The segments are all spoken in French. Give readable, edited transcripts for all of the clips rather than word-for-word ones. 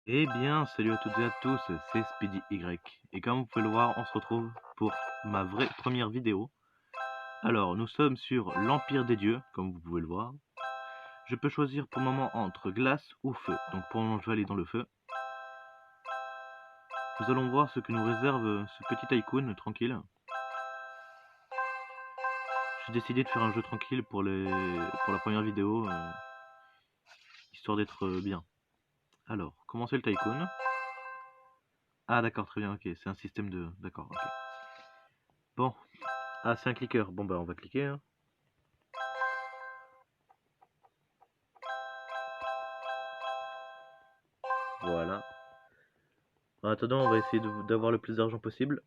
Eh bien, salut à toutes et à tous, c'est Speedy Y. Et comme vous pouvez le voir, on se retrouve pour ma vraie première vidéo. Alors, nous sommes sur l'Empire des Dieux, comme vous pouvez le voir. Je peux choisir pour le moment entre glace ou feu. Donc pour le moment, je vais aller dans le feu. Nous allons voir ce que nous réserve ce petit tycoon tranquille. J'ai décidé de faire un jeu tranquille pour la première vidéo, histoire d'être bien. Alors, commencer le tycoon. Ah d'accord, très bien, ok, c'est un système de... D'accord, ok. Bon, ah c'est un clicker, bon bah on va cliquer. Hein. Voilà. En attendant, on va essayer d'avoir le plus d'argent possible.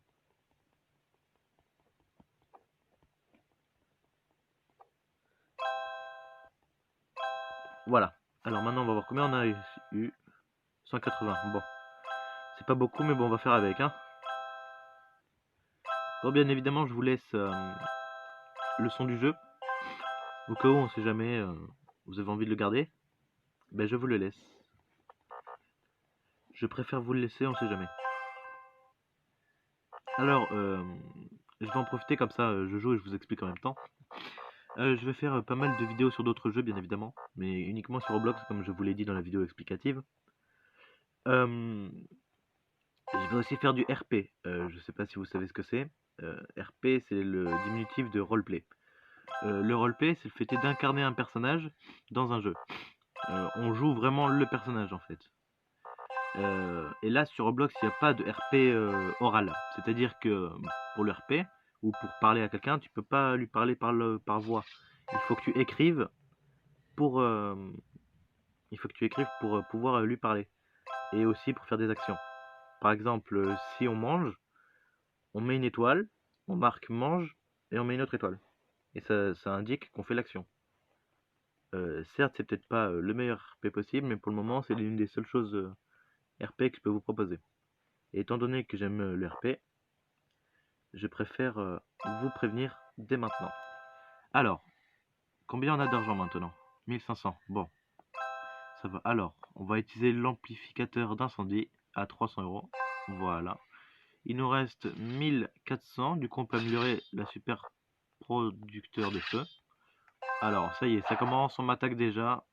Voilà. Alors maintenant, on va voir combien on a eu. 180. Bon. C'est pas beaucoup, mais bon, on va faire avec. Hein. Bon, bien évidemment, je vous laisse le son du jeu. Au cas où, on sait jamais, vous avez envie de le garder. Ben, je vous le laisse. Je préfère vous le laisser, on sait jamais. Alors, je vais en profiter comme ça, je joue et je vous explique en même temps. Je vais faire pas mal de vidéos sur d'autres jeux, bien évidemment, mais uniquement sur Roblox, comme je vous l'ai dit dans la vidéo explicative. Je vais aussi faire du RP. Je sais pas si vous savez ce que c'est. RP, c'est le diminutif de roleplay. Le roleplay, c'est le fait d'incarner un personnage dans un jeu. On joue vraiment le personnage en fait. Et là, sur Roblox, il n'y a pas de RP oral. C'est-à-dire que pour le RP, ou pour parler à quelqu'un, tu peux pas lui parler par voix. Il faut que tu écrives pour, pouvoir lui parler. Et aussi pour faire des actions. Par exemple, si on mange, on met une étoile, on marque mange et on met une autre étoile. Et ça indique qu'on fait l'action. Certes, c'est peut-être pas le meilleur RP possible, mais pour le moment, c'est l'une des seules choses RP que je peux vous proposer. Et étant donné que j'aime le RP, je préfère vous prévenir dès maintenant. Alors, combien on a d'argent maintenant? 1500. Bon, ça va. Alors, on va utiliser l'amplificateur d'incendie à 300 euros. Voilà. Il nous reste 1400. Du coup, on peut améliorer la super producteur de feu. Alors, ça y est, ça commence, on m'attaque déjà.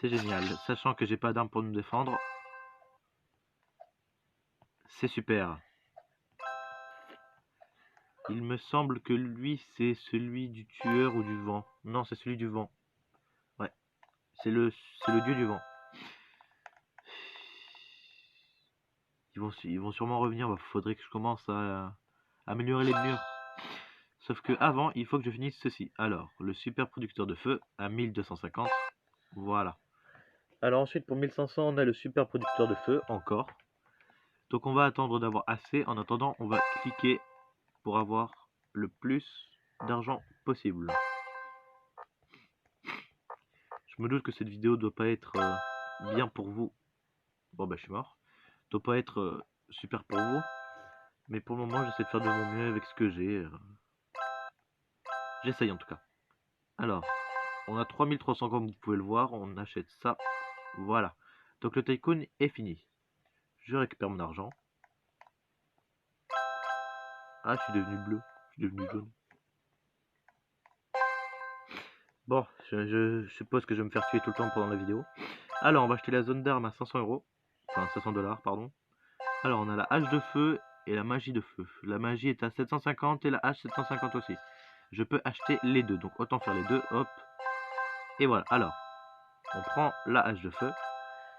C'est génial, sachant que j'ai pas d'arme pour nous défendre. C'est super. Il me semble que lui, c'est celui du tueur ou du vent. Non, c'est celui du vent. Ouais, c'est le dieu du vent. Ils vont sûrement revenir. Bah, faudrait que je commence à améliorer les murs. Sauf que avant, il faut que je finisse ceci. Alors, le super producteur de feu à 1250. Voilà. Alors ensuite, pour 1500, on a le super producteur de feu, encore. Donc on va attendre d'avoir assez. En attendant, on va cliquer pour avoir le plus d'argent possible. Je me doute que cette vidéo doit pas être bien pour vous. Bon bah je suis mort. Doit pas être super pour vous. Mais pour le moment, j'essaie de faire de mon mieux avec ce que j'ai. J'essaye en tout cas. Alors, on a 3300 comme vous pouvez le voir. On achète ça. Voilà. Donc le tycoon est fini. Je récupère mon argent. Ah, je suis devenu bleu. Je suis devenu jaune. Bon, je suppose que je vais me faire tuer tout le temps pendant la vidéo. Alors, on va acheter la zone d'armes à 500 euros. Enfin, 500 $, pardon. Alors, on a la hache de feu et la magie de feu. La magie est à 750 et la hache 750 aussi. Je peux acheter les deux, donc autant faire les deux. Hop. Et voilà. Alors, on prend la hache de feu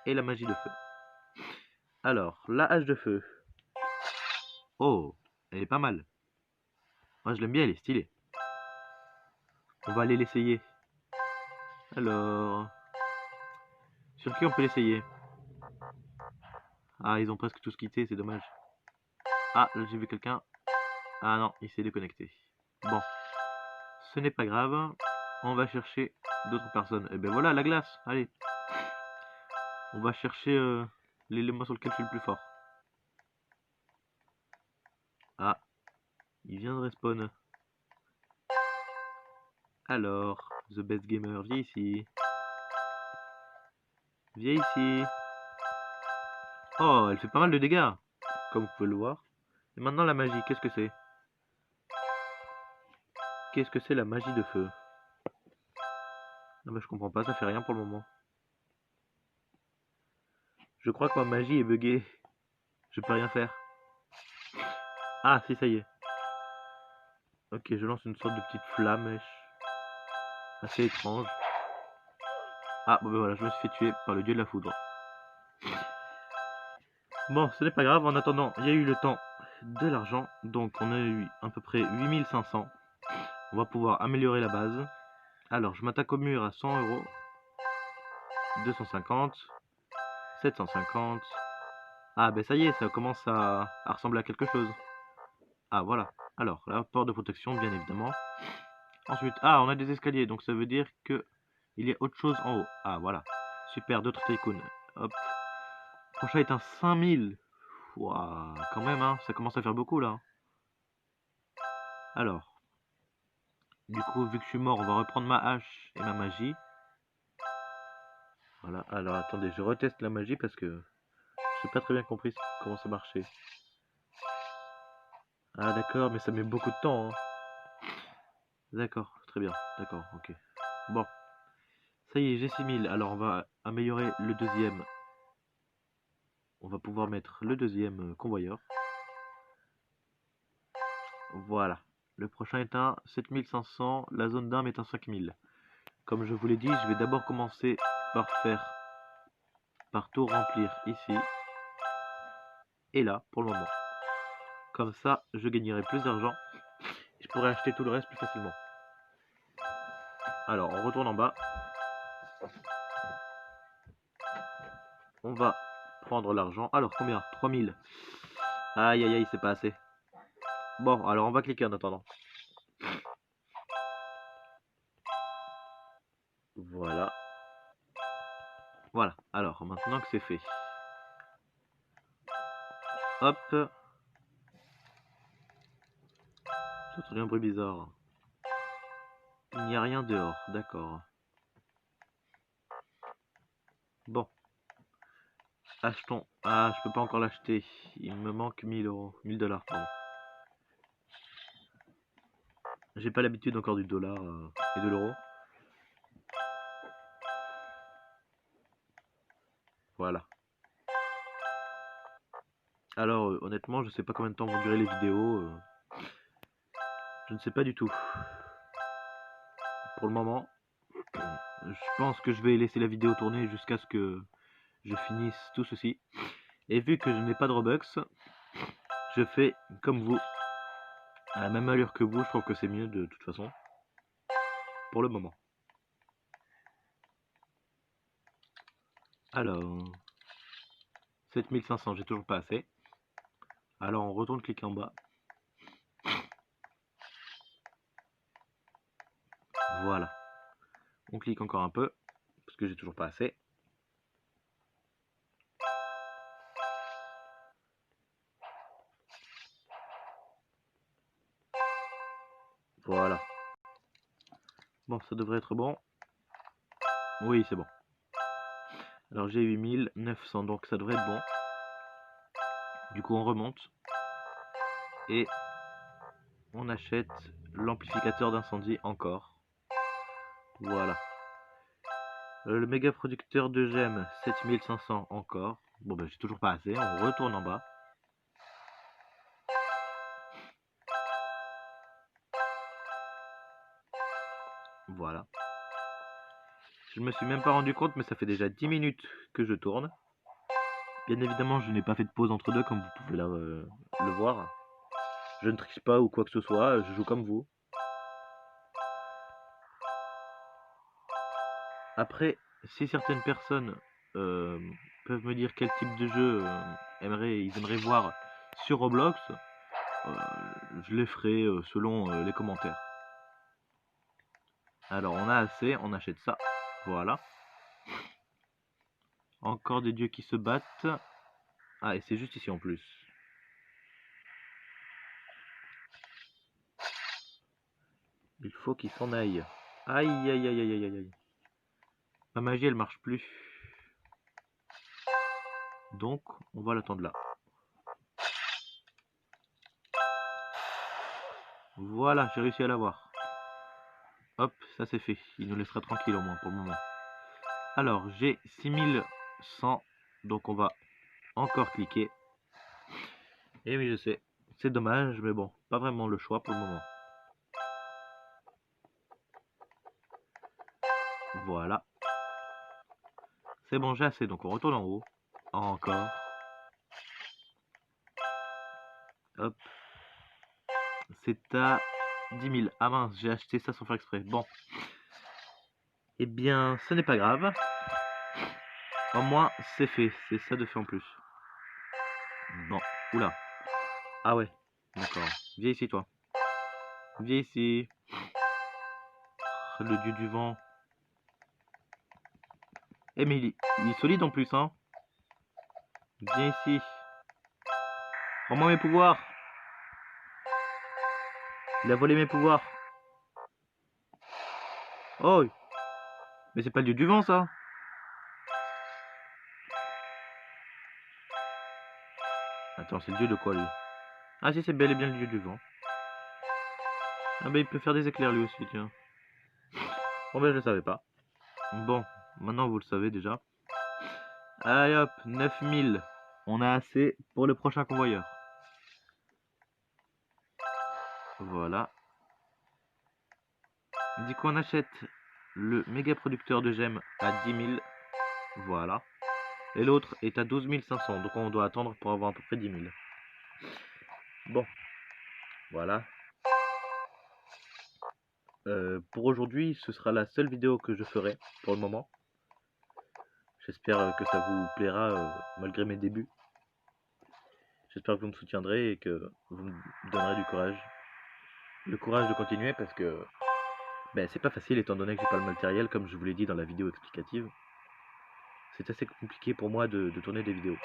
et la magie de feu. Alors, la hache de feu. Oh, elle est pas mal. Moi, je l'aime bien, elle est stylée. On va aller l'essayer. Alors, sur qui on peut l'essayer? Ah, ils ont presque tous quitté, c'est dommage. Ah, là j'ai vu quelqu'un. Ah non, il s'est déconnecté. Bon, ce n'est pas grave. On va chercher d'autres personnes. Et ben voilà, la glace. Allez. On va chercher l'élément sur lequel je suis le plus fort. Ah, il vient de respawn. Alors, The Best Gamer, viens ici. Viens ici. Oh, elle fait pas mal de dégâts, comme vous pouvez le voir. Et maintenant la magie, qu'est-ce que c'est? Qu'est-ce que c'est la magie de feu? Ah bah je comprends pas, ça fait rien pour le moment. Je crois que ma magie est buggée. Je peux rien faire. Ah si, ça y est. Ok, je lance une sorte de petite flamme assez étrange. Ah bon bah voilà, je me suis fait tuer par le dieu de la foudre. Bon, ce n'est pas grave, en attendant, il y a eu le temps de l'argent. Donc on a eu à peu près 8500. On va pouvoir améliorer la base. Alors, je m'attaque au mur à 100 euros. 250. 750. Ah ben ça y est, ça commence à ressembler à quelque chose. Ah voilà. Alors, la porte de protection, bien évidemment. Ensuite, ah, on a des escaliers, donc ça veut dire que il y a autre chose en haut. Ah voilà. Super, d'autres tycoons. Hop. Prochain est un 5000. Ouah, quand même, hein, ça commence à faire beaucoup là. Alors, du coup, vu que je suis mort, on va reprendre ma hache et ma magie. Voilà, alors attendez, je reteste la magie parce que j'ai pas très bien compris comment ça marchait. Ah d'accord, mais ça met beaucoup de temps, hein. D'accord, très bien, d'accord, ok. Bon, ça y est, j'ai 6000, alors on va améliorer le deuxième. On va pouvoir mettre le deuxième convoyeur. Voilà. Le prochain est un 7500, la zone d'armes est un 5000. Comme je vous l'ai dit, je vais d'abord commencer par tout remplir ici et là pour le moment. Comme ça, je gagnerai plus d'argent et je pourrai acheter tout le reste plus facilement. Alors, on retourne en bas. On va prendre l'argent. Alors, combien? 3000. Aïe, aïe, aïe, c'est pas assez. Bon, alors on va cliquer en attendant. Voilà. Voilà. Alors, maintenant que c'est fait. Hop. J'ai entendu un bruit bizarre. Il n'y a rien dehors. D'accord. Bon. Achetons. Ah, je peux pas encore l'acheter. Il me manque 1000 euros. 1000 dollars, pardon. J'ai pas l'habitude encore du dollar et de l'euro. Voilà. Alors, honnêtement, je sais pas combien de temps vont durer les vidéos. Je ne sais pas du tout. Pour le moment, je pense que je vais laisser la vidéo tourner jusqu'à ce que je finisse tout ceci. Et vu que je n'ai pas de Robux, je fais comme vous. À la même allure que vous, je trouve que c'est mieux de toute façon. Pour le moment. Alors, 7500, j'ai toujours pas assez. Alors on retourne cliquer en bas. Voilà. On clique encore un peu, parce que j'ai toujours pas assez. Voilà. Bon, ça devrait être bon. Oui, c'est bon. Alors j'ai 8900, donc ça devrait être bon. Du coup, on remonte. Et on achète l'amplificateur d'incendie encore. Voilà. Le méga producteur de gemmes, 7500 encore. Bon, ben j'ai toujours pas assez. On retourne en bas. Voilà. Je me suis même pas rendu compte, mais ça fait déjà 10 minutes que je tourne. Bien évidemment, je n'ai pas fait de pause entre deux, comme vous pouvez le voir. Je ne triche pas ou quoi que ce soit, je joue comme vous. Après, si certaines personnes peuvent me dire quel type de jeu ils aimeraient voir sur Roblox, je les ferai selon les commentaires. Alors, on a assez, on achète ça. Voilà. Encore des dieux qui se battent. Ah, et c'est juste ici en plus. Il faut qu'ils s'en aillent. Aïe, aïe, aïe, aïe, aïe, aïe. Ma magie, elle marche plus. Donc, on va l'attendre là. Voilà, j'ai réussi à l'avoir. Hop, ça c'est fait. Il nous laissera tranquille au moins pour le moment. Alors, j'ai 6100. Donc, on va encore cliquer. Et oui, je sais. C'est dommage, mais bon, pas vraiment le choix pour le moment. Voilà. C'est bon, j'ai assez. Donc, on retourne en haut. Encore. Hop. C'est à 10 000. Ah mince, j'ai acheté ça sans faire exprès. Bon. Eh bien, ce n'est pas grave. Au moins, c'est fait. C'est ça de fait en plus. Bon. Oula. Ah ouais. D'accord. Viens ici, toi. Viens ici. Le dieu du vent. Eh mais il est solide en plus, hein. Viens ici. Rends-moi mes pouvoirs. Il a volé mes pouvoirs. Oh. Mais c'est pas le dieu du vent, ça. Attends, c'est le dieu de quoi, lui? Ah si, c'est bel et bien le dieu du vent. Ah bah il peut faire des éclairs lui aussi, tiens. Bon ben je le savais pas. Bon, maintenant vous le savez déjà. Allez hop, 9000. On a assez pour le prochain convoyeur. Voilà. Du coup on achète le méga producteur de gemmes à 10 000. Voilà. Et l'autre est à 12 500. Donc on doit attendre pour avoir à peu près 10 000. Bon. Voilà. Pour aujourd'hui, ce sera la seule vidéo que je ferai pour le moment. J'espère que ça vous plaira malgré mes débuts. J'espère que vous me soutiendrez et que vous me donnerez du courage. Le courage de continuer parce que ben, c'est pas facile étant donné que j'ai pas le matériel comme je vous l'ai dit dans la vidéo explicative. C'est assez compliqué pour moi de tourner des vidéos.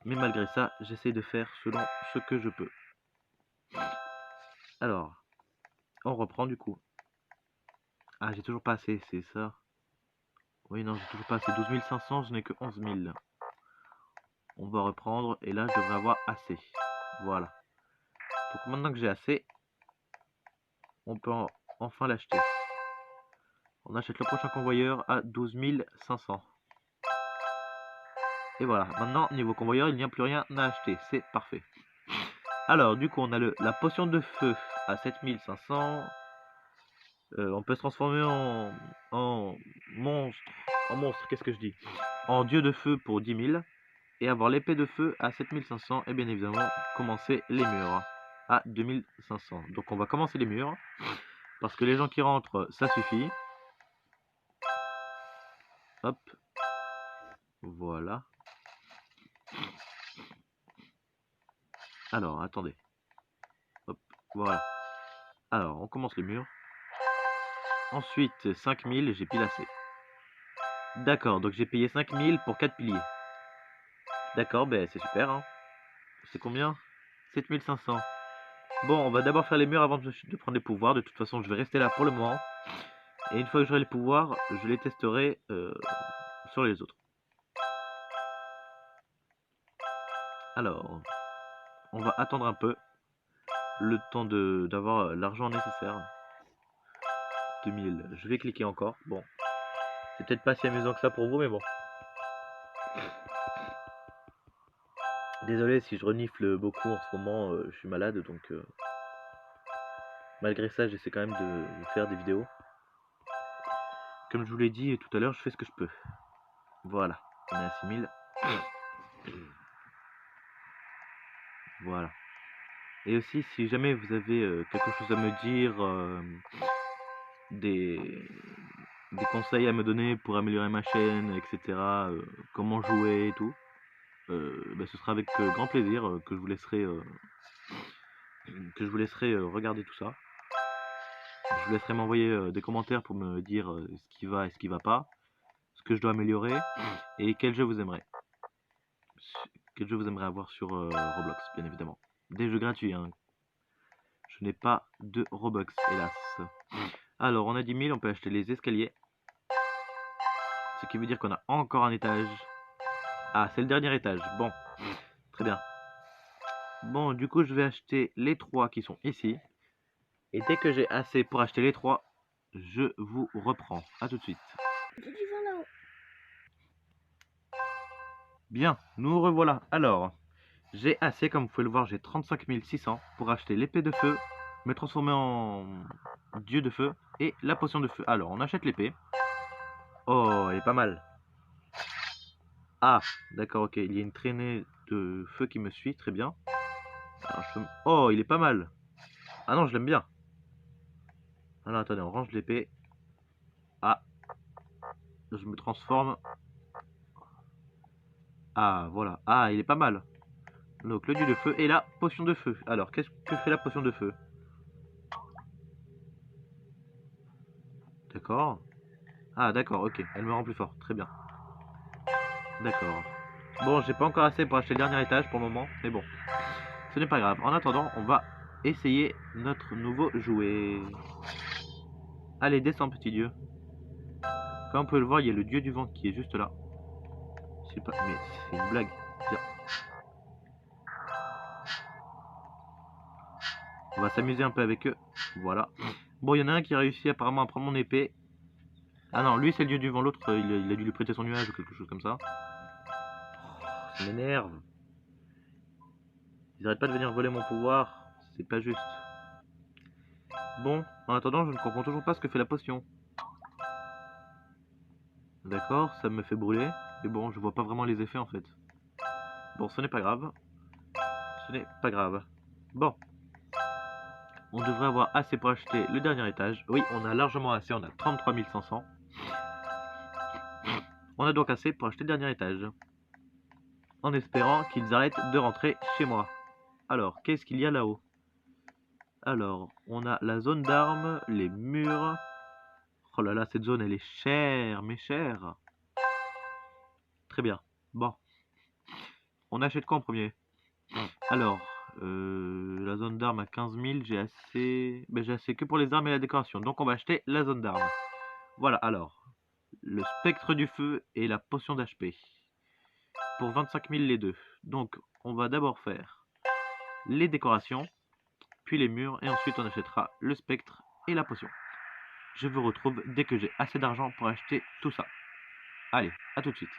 Mais malgré ça, j'essaie de faire selon ce que je peux. Alors, on reprend du coup. Ah, j'ai toujours pas assez, c'est ça. Oui, non, j'ai toujours pas assez. 12 500, je n'ai que 11 000. On va reprendre et là, je devrais avoir assez. Voilà. Donc maintenant que j'ai assez, on peut enfin l'acheter. On achète le prochain convoyeur à 12 500. Et voilà, maintenant, niveau convoyeur, il n'y a plus rien à acheter. C'est parfait. Alors, du coup, on a la potion de feu à 7500. On peut se transformer en monstre. En monstre, qu'est-ce que je dis? En dieu de feu pour 10 000. Et avoir l'épée de feu à 7500. Et bien évidemment, commencer les murs à 2500. Donc, on va commencer les murs. Parce que les gens qui rentrent, ça suffit. Hop. Voilà. Alors, attendez. Hop. Voilà. Alors, on commence les murs. Ensuite, 5000, j'ai pile assez. D'accord, donc j'ai payé 5000 pour 4 piliers. D'accord, ben c'est super. Hein. C'est combien? 7500. Bon, on va d'abord faire les murs avant de prendre les pouvoirs. De toute façon, je vais rester là pour le moment. Et une fois que j'aurai les pouvoirs, je les testerai sur les autres. Alors, on va attendre un peu. Le temps d'avoir l'argent nécessaire. 2000. Je vais cliquer encore. Bon. C'est peut-être pas si amusant que ça pour vous, mais bon. Désolé si je renifle beaucoup en ce moment, je suis malade, donc malgré ça, j'essaie quand même de vous faire des vidéos. Comme je vous l'ai dit tout à l'heure, je fais ce que je peux. Voilà, on est à 6000. Voilà. Et aussi, si jamais vous avez quelque chose à me dire, des, des conseils à me donner pour améliorer ma chaîne, etc., comment jouer et tout, ben, ce sera avec grand plaisir que je vous laisserai regarder tout ça. Je vous laisserai m'envoyer des commentaires pour me dire ce qui va et ce qui va pas, ce que je dois améliorer et quel jeu vous aimerez. Quel jeu vous aimerez avoir sur Roblox, bien évidemment. Des jeux gratuits, hein. Je n'ai pas de Robux, hélas. Alors, on a 10 000, on peut acheter les escaliers. Ce qui veut dire qu'on a encore un étage. Ah, c'est le dernier étage. Bon, très bien. Bon, du coup, je vais acheter les 3 qui sont ici. Et dès que j'ai assez pour acheter les 3, je vous reprends. A tout de suite. Bien, nous revoilà. Alors, j'ai assez, comme vous pouvez le voir, j'ai 35 600 pour acheter l'épée de feu, me transformer en dieu de feu et la potion de feu. Alors, on achète l'épée. Oh, elle est pas mal. Ah, d'accord, ok. Il y a une traînée de feu qui me suit, très bien. Alors, oh, il est pas mal. Ah non, je l'aime bien. Alors, attendez, on range l'épée. Ah, je me transforme. Ah, voilà. Ah, il est pas mal. Donc, le dieu de feu et la potion de feu. Alors, qu'est-ce que fait la potion de feu? D'accord. Ah, d'accord, ok. Elle me rend plus fort. Très bien. D'accord. Bon, j'ai pas encore assez pour acheter le dernier étage pour le moment, mais bon, ce n'est pas grave. En attendant, on va essayer notre nouveau jouet. Allez, descends, petit dieu. Comme on peut le voir, il y a le dieu du vent qui est juste là. Je sais pas, mais c'est une blague. Tiens. On va s'amuser un peu avec eux. Voilà. Bon, il y en a un qui a réussi apparemment à prendre mon épée. Ah non, lui c'est le dieu du vent, l'autre il a dû lui prêter son nuage ou quelque chose comme ça. Oh, ça m'énerve. Ils arrêtent pas de venir voler mon pouvoir. C'est pas juste. Bon, en attendant, je ne comprends toujours pas ce que fait la potion. D'accord, ça me fait brûler. Mais bon, je vois pas vraiment les effets en fait. Bon, ce n'est pas grave. Ce n'est pas grave. Bon, on devrait avoir assez pour acheter le dernier étage. Oui, on a largement assez, on a 33 500. On a donc assez pour acheter le dernier étage. En espérant qu'ils arrêtent de rentrer chez moi. Alors, qu'est-ce qu'il y a là-haut? Alors, on a la zone d'armes, les murs. Oh là là, cette zone, elle est chère, mais chère. Très bien. Bon, on achète quoi en premier? Alors, la zone d'armes à 15 000, j'ai assez... Ben, j'ai assez que pour les armes et la décoration. Donc on va acheter la zone d'armes. Voilà, alors, le spectre du feu et la potion d'HP. Pour 25 000 les deux. Donc on va d'abord faire les décorations, puis les murs, et ensuite on achètera le spectre et la potion. Je vous retrouve dès que j'ai assez d'argent pour acheter tout ça. Allez, à tout de suite.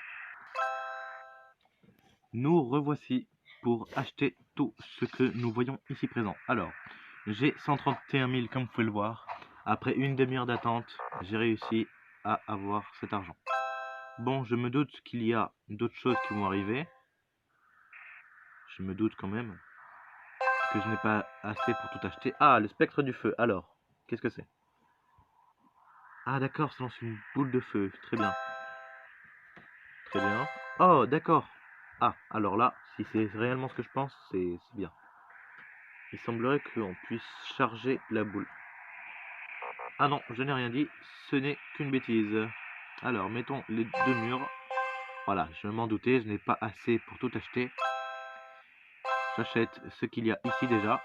Nous revoici pour acheter tout ce que nous voyons ici présent. Alors, j'ai 131 000 comme vous pouvez le voir. Après une demi-heure d'attente, j'ai réussi à avoir cet argent. Bon, je me doute qu'il y a d'autres choses qui vont arriver. Je me doute quand même que je n'ai pas assez pour tout acheter. Ah, le spectre du feu. Alors, qu'est-ce que c'est? Ah d'accord, ça lance une boule de feu. Très bien. Très bien. Oh, d'accord. Ah, alors là, si c'est réellement ce que je pense, c'est bien. Il semblerait qu'on puisse charger la boule. Ah non, je n'ai rien dit, ce n'est qu'une bêtise. Alors, mettons les deux murs. Voilà, je m'en doutais, je n'ai pas assez pour tout acheter. J'achète ce qu'il y a ici déjà.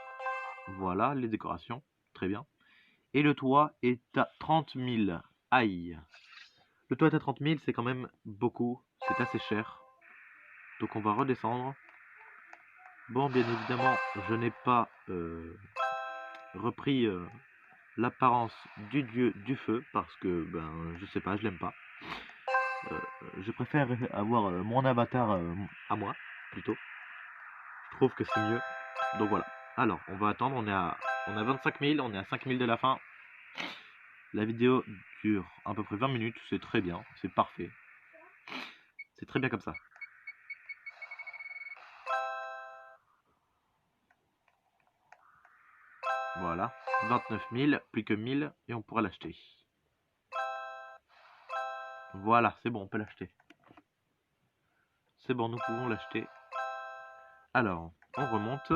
Voilà, les décorations. Très bien. Et le toit est à 30 000. Aïe. Le toit est à 30 000, c'est quand même beaucoup. C'est assez cher. Donc on va redescendre. Bon, bien évidemment, je n'ai pas repris l'apparence du dieu du feu. Parce que, ben, je sais pas, je l'aime pas. Je préfère avoir mon avatar à moi, plutôt. Je trouve que c'est mieux. Donc voilà. Alors, on va attendre. On a 25 000, on est à 5 000 de la fin. La vidéo dure à peu près 20 minutes. C'est très bien. C'est parfait. C'est très bien comme ça. Voilà. 29 000, plus que 1000 et on pourra l'acheter. Voilà, c'est bon, on peut l'acheter. C'est bon, nous pouvons l'acheter. Alors, on remonte.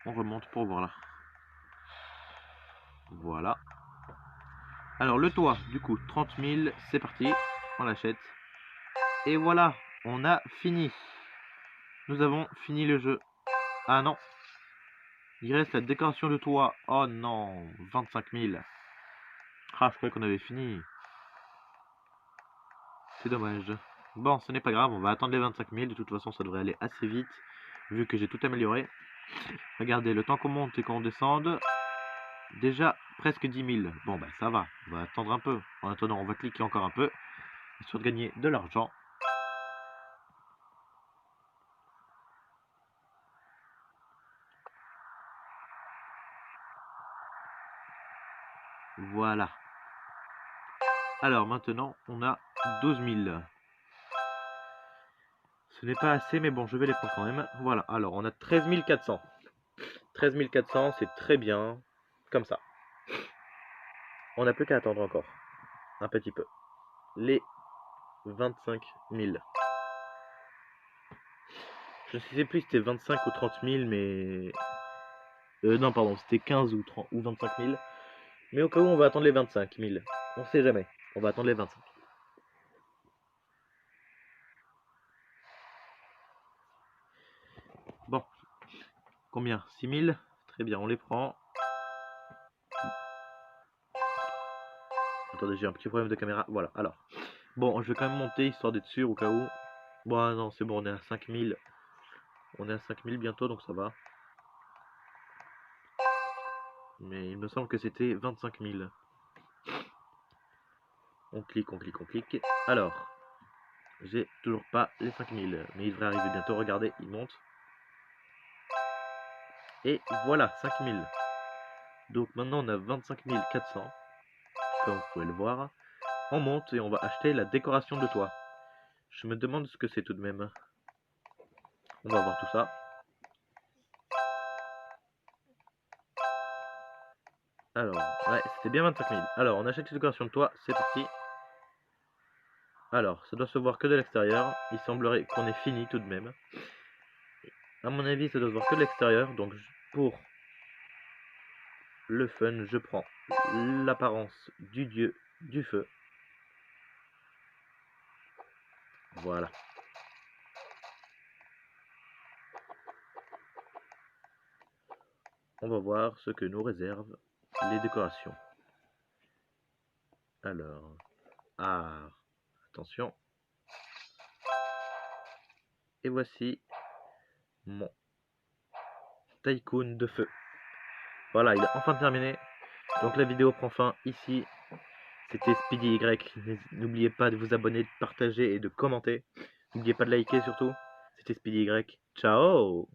On remonte pour voir là. Voilà. Alors, le toit, du coup, 30 000, c'est parti. On l'achète. Et voilà, on a fini. Nous avons fini le jeu. Ah non. Il reste la décoration de toit. Oh non, 25 000. Ah, je croyais qu'on avait fini. C'est dommage. Bon, ce n'est pas grave, on va attendre les 25 000. De toute façon, ça devrait aller assez vite, vu que j'ai tout amélioré. Regardez, le temps qu'on monte et qu'on descende, déjà presque 10 000. Bon, bah ça va, on va attendre un peu. En attendant, on va cliquer encore un peu, histoire de gagner de l'argent. Voilà. Alors maintenant, on a 12 000. Ce n'est pas assez, mais bon, je vais les prendre quand même. Voilà, alors on a 13 400. 13 400, c'est très bien. Comme ça. On n'a plus qu'à attendre encore. Un petit peu. Les 25 000. Je ne sais plus si c'était 25 ou 30 000, mais... non, pardon, c'était 15 ou 30 ou 25 000. Mais au cas où, on va attendre les 25 000. On sait jamais. On va attendre les 25. Bon. Combien? 6 000? Très bien, on les prend. Attendez, j'ai un petit problème de caméra. Voilà, alors. Bon, je vais quand même monter, histoire d'être sûr, au cas où. Bon, non, c'est bon, on est à 5 000. On est à 5 000 bientôt, donc ça va. Mais il me semble que c'était 25 000. On clique, on clique, on clique. Alors, j'ai toujours pas les 5 000. Mais il devrait arriver bientôt. Regardez, il monte. Et voilà, 5 000. Donc maintenant, on a 25 400. Comme vous pouvez le voir. On monte et on va acheter la décoration de toit. Je me demande ce que c'est tout de même. On va voir tout ça. Alors, ouais, c'était bien 25 000. Alors, on achète la décoration de toit. C'est parti. Alors, ça doit se voir que de l'extérieur. Il semblerait qu'on ait fini tout de même. À mon avis, ça doit se voir que de l'extérieur. Donc, pour le fun, je prends l'apparence du dieu du feu. Voilà. On va voir ce que nous réservent les décorations. Alors, attention. Et voici mon tycoon de feu. Voilà, il est enfin terminé. Donc la vidéo prend fin ici. C'était Speedy Y. N'oubliez pas de vous abonner, de partager et de commenter. N'oubliez pas de liker surtout. C'était Speedy Y. Ciao!